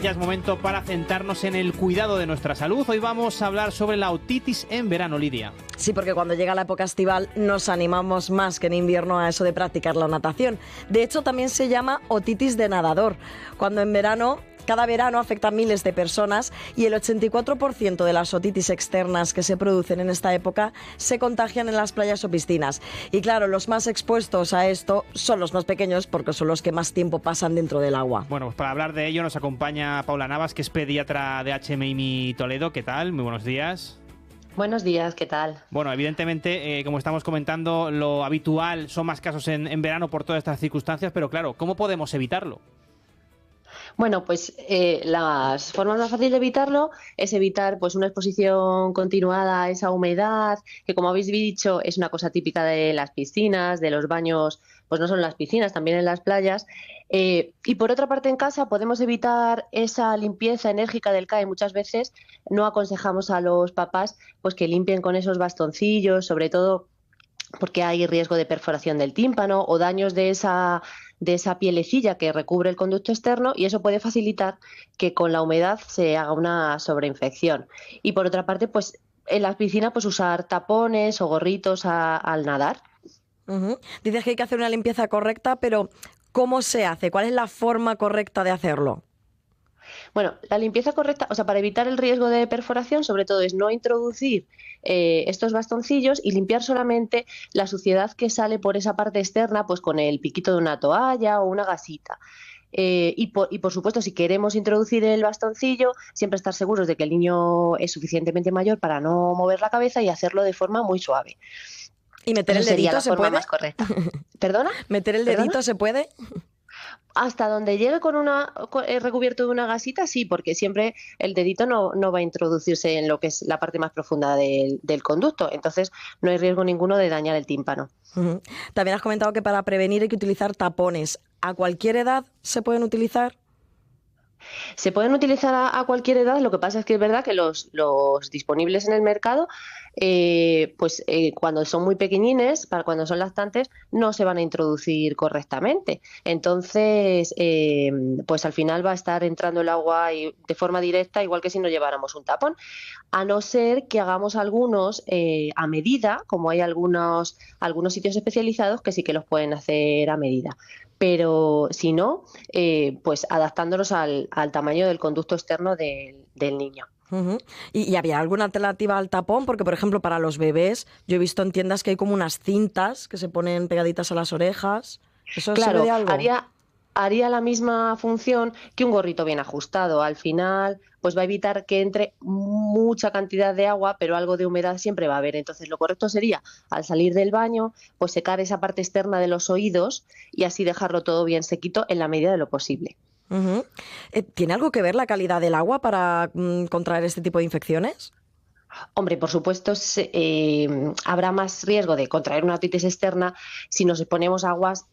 Ya es momento para centrarnos en el cuidado de nuestra salud. Hoy vamos a hablar sobre la otitis en verano, Lidia. Sí, porque cuando llega la época estival nos animamos más que en invierno a eso de practicar la natación. De hecho, también se llama otitis de nadador. Cuando en verano, cada verano afecta a miles de personas y el 84% de las otitis externas que se producen en esta época se contagian en las playas o piscinas. Y claro, los más expuestos a esto son los más pequeños porque son los que más tiempo pasan dentro del agua. Bueno, pues para hablar de ello nos acompaña Paula Navas, que es pediatra de HMI Toledo. ¿Qué tal? Muy buenos días. Buenos días, ¿qué tal? Bueno, evidentemente, como estamos comentando, lo habitual son más casos en verano por todas estas circunstancias, pero claro, ¿cómo podemos evitarlo? Bueno, pues las formas más fáciles de evitarlo es evitar pues una exposición continuada a esa humedad, que como habéis dicho es una cosa típica de las piscinas, de los baños, pues no solo en las piscinas, también en las playas. Y por otra parte en casa podemos evitar esa limpieza enérgica del CAE. Muchas veces no aconsejamos a los papás pues que limpien con esos bastoncillos, sobre todo porque hay riesgo de perforación del tímpano o daños de esa pielecilla que recubre el conducto externo, y eso puede facilitar que con la humedad se haga una sobreinfección. Y por otra parte, pues en las piscinas pues usar tapones o gorritos al nadar. Dices que hay que hacer una limpieza correcta, pero ¿cómo se hace? ¿Cuál es la forma correcta de hacerlo? Bueno, la limpieza correcta, o sea, para evitar el riesgo de perforación, sobre todo es no introducir estos bastoncillos y limpiar solamente la suciedad que sale por esa parte externa, pues con el piquito de una toalla o una gasita. Y por supuesto, si queremos introducir el bastoncillo, siempre estar seguros de que el niño es suficientemente mayor para no mover la cabeza y hacerlo de forma muy suave. ¿Y meter el dedito se puede? Más correcta. ¿Perdona? ¿Meter el dedito se puede? Hasta donde llegue recubierto de una gasita, sí, porque siempre el dedito no va a introducirse en lo que es la parte más profunda del conducto. Entonces, no hay riesgo ninguno de dañar el tímpano. También has comentado que para prevenir hay que utilizar tapones. ¿A cualquier edad se pueden utilizar? Se pueden utilizar a cualquier edad, lo que pasa es que es verdad que los disponibles en el mercado, cuando son muy pequeñines, para cuando son lactantes, no se van a introducir correctamente. Entonces, pues al final va a estar entrando el agua de forma directa, igual que si no lleváramos un tapón, a no ser que hagamos algunos a medida, como hay algunos sitios especializados que sí que los pueden hacer a medida. Pero si no, pues adaptándolos al tamaño del conducto externo del niño. ¿Y había alguna alternativa al tapón? Porque, por ejemplo, para los bebés, yo he visto en tiendas que hay como unas cintas que se ponen pegaditas a las orejas. ¿Eso Claro, sirve de algo? haría la misma función que un gorrito bien ajustado. Al final, pues va a evitar que entre mucha cantidad de agua, pero algo de humedad siempre va a haber. Entonces, lo correcto sería, al salir del baño, pues secar esa parte externa de los oídos y así dejarlo todo bien sequito en la medida de lo posible. ¿Tiene algo que ver la calidad del agua para contraer este tipo de infecciones? Hombre, por supuesto, habrá más riesgo de contraer una otitis externa si nos exponemos a aguas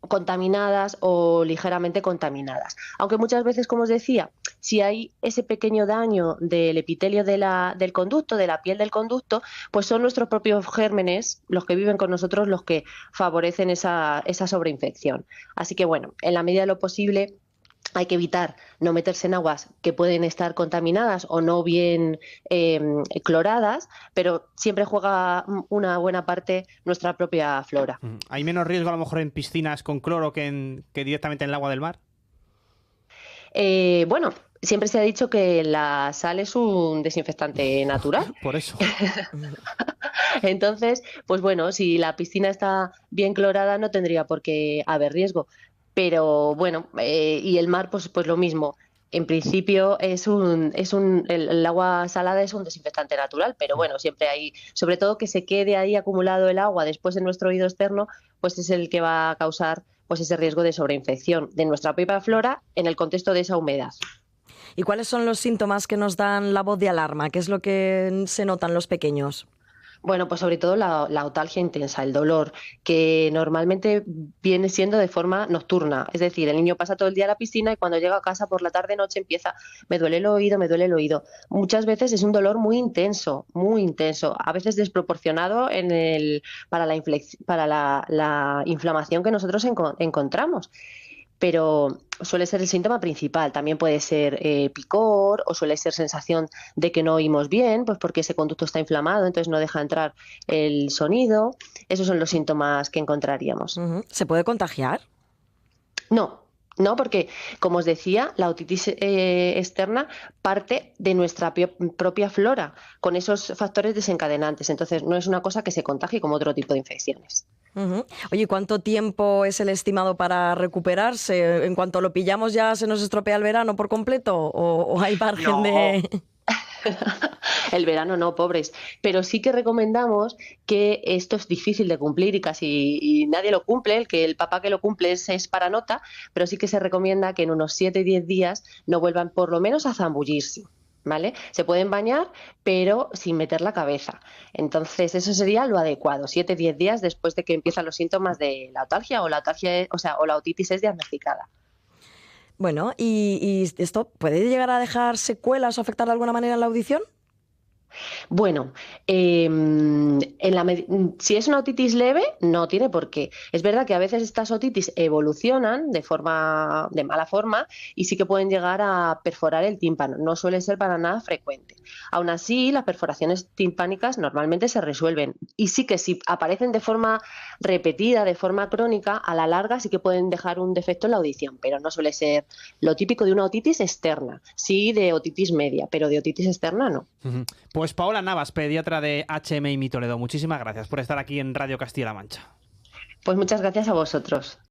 contaminadas o ligeramente contaminadas. Aunque muchas veces, como os decía, si hay ese pequeño daño del epitelio del conducto, de la piel del conducto, pues son nuestros propios gérmenes, los que viven con nosotros, los que favorecen esa sobreinfección. Así que bueno, en la medida de lo posible hay que evitar no meterse en aguas que pueden estar contaminadas o no bien cloradas, pero siempre juega una buena parte nuestra propia flora. ¿Hay menos riesgo a lo mejor en piscinas con cloro que directamente en el agua del mar? Bueno, siempre se ha dicho que la sal es un desinfectante natural. Por eso. Entonces, pues bueno, si la piscina está bien clorada no tendría por qué haber riesgo. Pero bueno, y el mar, pues lo mismo. En principio el agua salada es un desinfectante natural, pero bueno, siempre hay, sobre todo que se quede ahí acumulado el agua después en nuestro oído externo, pues es el que va a causar pues ese riesgo de sobreinfección de nuestra propia flora en el contexto de esa humedad. ¿Y cuáles son los síntomas que nos dan la voz de alarma? ¿Qué es lo que se notan los pequeños? Bueno, pues sobre todo la otalgia intensa, el dolor, que normalmente viene siendo de forma nocturna. Es decir, el niño pasa todo el día a la piscina y cuando llega a casa por la tarde-noche empieza, me duele el oído, me duele el oído. Muchas veces es un dolor muy intenso, a veces desproporcionado para la inflamación que nosotros encontramos. pero suele ser el síntoma principal. También puede ser picor o suele ser sensación de que no oímos bien, pues porque ese conducto está inflamado, entonces no deja entrar el sonido. Esos son los síntomas que encontraríamos. ¿Se puede contagiar? No. No, porque, como os decía, la otitis externa parte de nuestra propia flora, con esos factores desencadenantes. Entonces, no es una cosa que se contagie como otro tipo de infecciones. Oye, ¿cuánto tiempo es el estimado para recuperarse? ¿En cuanto lo pillamos ya se nos estropea el verano por completo? ¿O hay margen de...? El verano no, pobres. Pero sí que recomendamos que esto es difícil de cumplir y casi nadie lo cumple. El papá que lo cumple es para nota, pero sí que se recomienda que en unos 7-10 días no vuelvan por lo menos a zambullirse. ¿Vale? Se pueden bañar, pero sin meter la cabeza. Entonces, eso sería lo adecuado, 7-10 días después de que empiezan los síntomas de la otalgia o la otitis es diagnosticada. Bueno, ¿y esto puede llegar a dejar secuelas o afectar de alguna manera en la audición? Bueno, si es una otitis leve, no tiene por qué. Es verdad que a veces estas otitis evolucionan de mala forma y sí que pueden llegar a perforar el tímpano. No suele ser para nada frecuente. Aún así, las perforaciones timpánicas normalmente se resuelven y sí que si aparecen de forma repetida, de forma crónica, a la larga sí que pueden dejar un defecto en la audición, pero no suele ser lo típico de una otitis externa. Sí, de otitis media, pero de otitis externa no. Pues Paola Navas, pediatra de HMI Toledo, muchísimas gracias por estar aquí en Radio Castilla-La Mancha. Pues muchas gracias a vosotros.